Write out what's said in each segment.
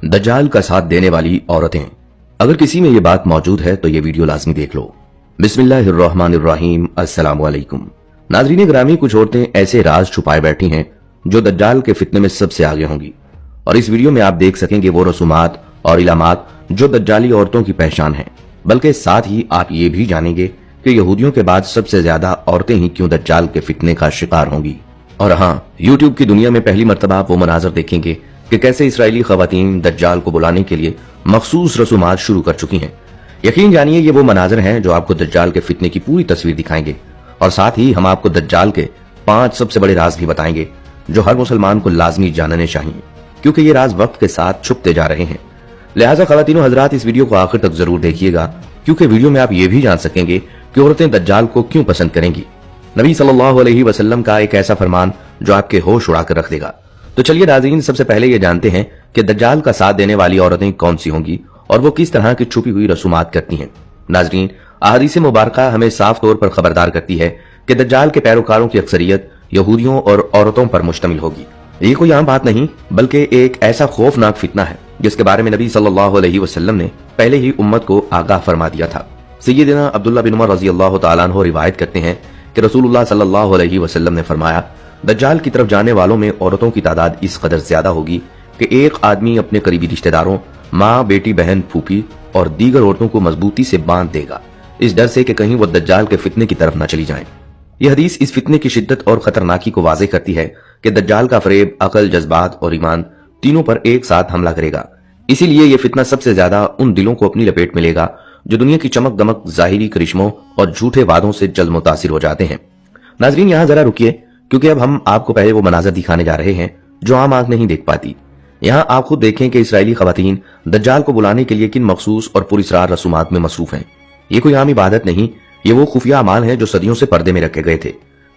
दज्जाल का साथ देने वाली औरतें। अगर किसी में ये बात मौजूद है तो ये वीडियो लाजमी देख लो। बिस्मिल्लाहिर्रहमानिर्रहीम, अस्सलाम वालेकुम। नाज़रीन ग्रामी, कुछ औरतें ऐसे राज छुपाए बैठी हैं जो दज्जाल के फितने में सबसे आगे होंगी, और इस वीडियो में आप देख सकेंगे वो रसूमात और इलामात जो दज्जाली औरतों की पहचान है। बल्कि साथ ही आप ये भी जानेंगे कि यहूदियों के बाद सबसे ज्यादा औरतें ही क्यों दज्जाल के फितने का शिकार होंगी। और हाँ, यूट्यूब की दुनिया में पहली मर्तबा आप वो मनाजर देखेंगे कि कैसे इसराइली खवातीन दज्जाल को बुलाने के लिए मखसूस रसूमात शुरू कर चुकी हैं। यकीन जानिए ये वो मनाजर हैं जो आपको दज्जाल के फितने की पूरी तस्वीर दिखाएंगे, और साथ ही हम आपको दज्जाल के 5 सबसे बड़े राज भी बताएंगे जो हर मुसलमान को लाजमी जानने चाहिए, क्योंकि ये राज वक्त के साथ छुपते जा रहे हैं। लिहाजा खवातीनो हजरात, इस वीडियो को आखिर तक जरूर देखिएगा, क्योंकि वीडियो में आप ये भी जान सकेंगे कि औरतें दज्जाल को क्यों पसंद करेंगी। नबी सल्लल्लाहु अलैहि वसल्लम का एक ऐसा फरमान जो आपके होश उड़ा कर रख देगा। तो चलिए नाज़रीन, सबसे पहले ये जानते हैं कि दज्जाल का साथ देने वाली औरतें कौन सी होंगी और वो किस तरह की छुपी हुई रसूमात करती हैं। नाज़रीन, अहादीस मुबारका हमें साफ तौर पर खबरदार करती है कि दज्जाल के पैरोकारों की अक्सरियत यहूदियों और औरतों पर मुश्तमिल होगी। ये कोई आम बात नहीं, बल्कि एक ऐसा खौफनाक फितना है जिसके बारे में नबी सल्लल्लाहु अलैहि वसल्लम ने पहले ही उम्मत को आगाह फरमा दिया था। सैयदना अब्दुल्लाह बिन उमर रज़ी अल्लाह तआला अन्हु रिवायत करते हैं कि रसूलुल्लाह सल्लल्लाहु अलैहि वसल्लम ने फरमाया, दज्जाल की तरफ जाने वालों में औरतों की तादाद इस कदर ज्यादा होगी कि एक आदमी अपने करीबी रिश्तेदारों, माँ, बेटी, बहन, फूफी और दीगर औरतों को मजबूती से बांध देगा, इस डर से कि कहीं वो दज्जाल के फितने की तरफ न चली जाएं। यह हदीस इस फितने की शिद्दत और खतरनाकी को वाज़ेह करती है कि दज्जाल का फरेब अकल, जज्बात और ईमान तीनों पर एक साथ हमला करेगा। इसीलिए यह फितना सबसे ज्यादा उन दिलों को अपनी लपेट में लेगा जो दुनिया की चमक दमक, जाहिरी करिश्मों और झूठे वादों से जल्द मुतासिर हो जाते हैं। नाजरीन, यहाँ जरा रुकिए, क्योंकि अब हम आपको पहले वो मनाजर दिखाने जा रहे हैं जो आम आंख नहीं देख पाती। यहाँ आप खुद देखें कि इसराइली खवातीन दज्जाल को बुलाने के लिए किन मखसूस और पुरस्रार रसूमात में मसरूफ हैं। ये कोई आम इबादत नहीं, ये वो खुफिया अमाल हैं जो सदियों से पर्दे में रखे गए थे।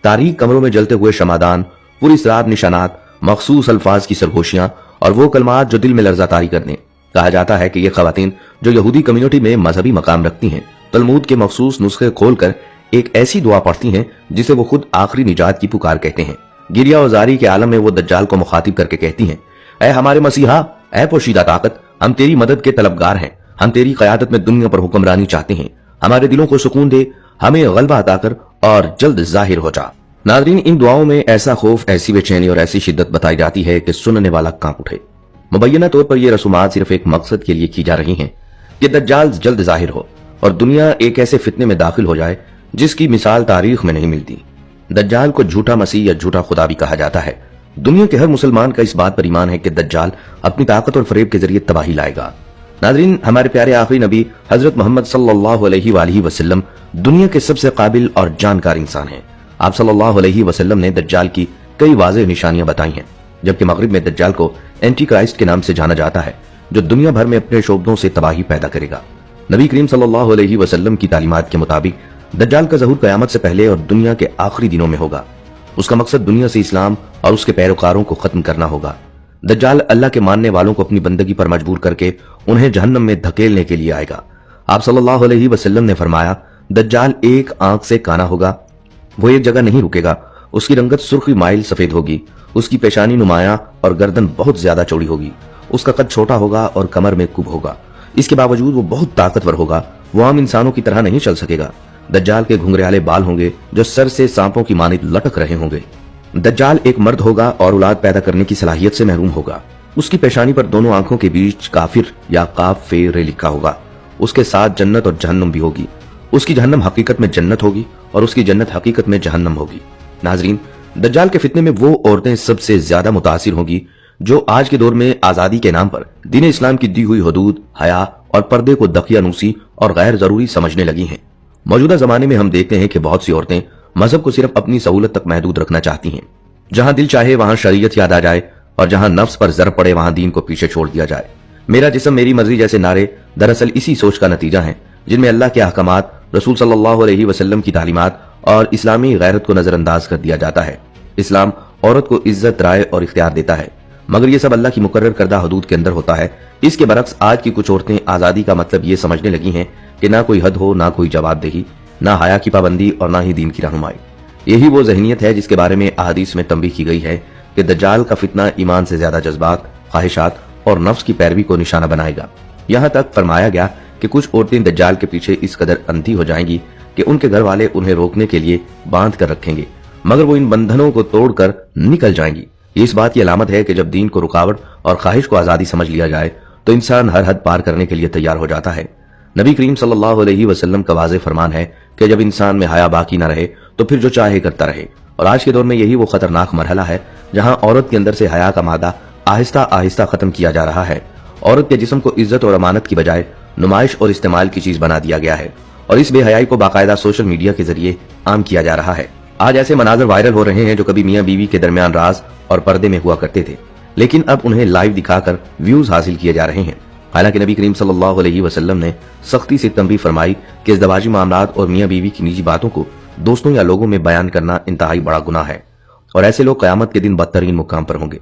तारीख कमरों में जलते हुए शमादान, पुरस्रार निशानात, मखसूस अल्फाज की सरगोशियां और वो कलमात जो दिल में लर्जा तारी कर दें। कहा जाता है कि ये खवातीन जो यहूदी कम्युनिटी में मजहबी मकाम रखती हैं, तलमूद के मखसूस नुस्खे खोलकर एक ऐसी दुआ पढ़ती हैं जिसे वो खुद आखिरी निजात की पुकार कहते हैं। गिरिया और जारी के आलम में वो दज्जाल को मुखातिब करके कहती हैं, ऐ हमारे मसीहा, ऐ पोशीदा ताकत, हम तेरी मदद के तलबगार हैं, हम तेरी क़यादत में दुनिया पर हुक्मरानी चाहते हैं, हमारे दिलों को सुकून दे, हमें गलबा अता कर और जल्द जाहिर हो जा। नाज़रीन, इन दुआओं में ऐसा खौफ, ऐसी बेचैनी और ऐसी शिद्दत बताई जाती है कि सुनने वाला कांप उठे। मुबैना तौर पर यह रसूमात सिर्फ एक मकसद के लिए की जा रही हैं कि दज्जाल जल्द जाहिर हो और दुनिया एक ऐसे फितने में दाखिल हो जाए जिसकी मिसाल तारीख में नहीं मिलती। दज्जाल को झूठा मसीह या झूठा खुदा भी कहा जाता है। दुनिया के हर मुसलमान का इस बात पर ईमान है कि दज्जाल अपनी ताकत और फरेब के जरिए तबाही लाएगा। नाज़रीन, हमारे प्यारे आखिरी नबी हजरत मोहम्मद सल्लल्लाहु अलैहि वसल्लम दुनिया के सबसे काबिल और जानकार इंसान हैं। आप सल्लल्लाहु अलैहि वसल्लम ने दज्जाल की कई वाज़ेह निशानियां बताई हैं, जबकि मगरिब में दज्जाल को एंटी क्राइस्ट के नाम से जाना जाता है, जो दुनिया भर में अपने शोबों से तबाही पैदा करेगा। नबी करीम सल्लल्लाहु अलैहि वसल्लम की तालीमात के मुताबिक दज्जाल का ज़हूर क़यामत से पहले और दुनिया के आखिरी दिनों में होगा। उसका मकसद दुनिया से इस्लाम और उसके पैरोकारों को खत्म करना होगा। दज्जाल अल्लाह के मानने वालों को अपनी बंदगी पर मजबूर करके उन्हें जहन्नम में धकेलने के लिए आएगा। आप सल्लल्लाहु अलैहि वसल्लम ने फरमाया, दज्जाल एक आंख से काना होगा, वो एक जगह नहीं रुकेगा, उसकी रंगत सुर्खी माइल सफेद होगी, उसकी पेशानी नुमाया और गर्दन बहुत ज्यादा चौड़ी होगी, उसका कद छोटा होगा और कमर में कुब होगा। इसके बावजूद वो बहुत ताकतवर होगा, वो आम इंसानों की तरह नहीं चल सकेगा। दज्जाल के घुंघराले बाल होंगे जो सर से सांपों की मानित लटक रहे होंगे। दज्जाल एक मर्द होगा और औलाद पैदा करने की सलाहियत से महरूम होगा। उसकी पेशानी पर दोनों आंखों के बीच काफिर या काफ फे रे लिखा होगा। उसके साथ जन्नत और जहन्नम भी होगी। उसकी जहन्नम हकीकत में जन्नत होगी और उसकी जन्नत हकीकत में जहन्नम होगी। नाजरीन, दज्जाल के फितने में वो औरतें सबसे ज्यादा मुतासिर होंगी जो आज के दौर में आजादी के नाम पर दीन इस्लाम की दी हुई हदूद, हया और पर्दे को दकियानूसी और गैर जरूरी समझने लगी हैं। मौजूदा जमाने में हम देखते हैं कि बहुत सी औरतें मजहब को सिर्फ अपनी सहूलत तक महदूद रखना चाहती हैं। जहां दिल चाहे वहां शरीयत याद आ जाए और जहां नफ्स पर जर पड़े वहां दीन को पीछे छोड़ दिया जाए। मेरा जिस्म मेरी मर्जी जैसे नारे दरअसल इसी सोच का नतीजा है, जिनमें अल्लाह के अहकामात, रसूल सल्लल्लाहु अलैहि वसल्लम की तालीमात और इस्लामी गैरत को नजरअंदाज कर दिया जाता है। इस्लाम औरत को इज्जत, राय और इख्तियार देता है, मगर ये सब अल्लाह की मुकर्रर करदा हदूद के अंदर होता है। इसके बरक्स आज की कुछ औरतें आजादी का मतलब ये समझने लगी हैं कि ना कोई हद हो, ना कोई जवाबदेही, ना हया की पाबंदी और ना ही दीन की रहनुमाई। यही वो ज़हनियत है जिसके बारे में अहादीस में तंबीह की गई है कि दज्जाल का फितना ईमान से ज्यादा जज्बात, ख्वाहिशात और नफ्स की पैरवी को निशाना बनाएगा। यहाँ तक फरमाया गया कि कुछ औरतें दज्जाल के पीछे इस कदर अंधी हो जाएंगी कि उनके घर वाले उन्हें रोकने के लिए बांध कर रखेंगे, मगर वो इन बंधनों को तोड़कर निकल जाएंगी। ये इस बात की अलामत है कि जब दीन को रुकावट और ख्वाहिश को आजादी समझ लिया जाए तो इंसान हर हद पार करने के लिए तैयार हो जाता है। नबी करीम सल्लल्लाहु अलैहि वसल्लम का वाज़ेह फरमान है कि जब इंसान में हया बाकी न रहे तो फिर जो चाहे करता रहे। और आज के दौर में यही वो खतरनाक मरहला है जहां औरत के अंदर से हया का मादा आहिस्ता आहिस्ता खत्म किया जा रहा है। औरत के जिस्म को इज्जत और अमानत की बजाय नुमाइश और इस्तेमाल की चीज बना दिया गया है और इस बेहयाई को बाकायदा सोशल मीडिया के जरिए आम किया जा रहा है। आज ऐसे मनाजर वायरल हो रहे हैं जो कभी मियां बीवी के दरमियान राज और पर्दे में हुआ करते थे, लेकिन अब उन्हें लाइव दिखाकर व्यूज हासिल किए जा रहे हैं। हालांकि नबी करीम सल्लल्लाहु अलैहि वसल्लम ने सख्ती से तंबीह फरमाई कि इज़्दवाजी मामलात और मियां बीवी की निजी बातों को दोस्तों या लोगों में बयान करना इंतहाई बड़ा गुनाह है और ऐसे लोग क़यामत के दिन बदतरीन मुकाम पर होंगे।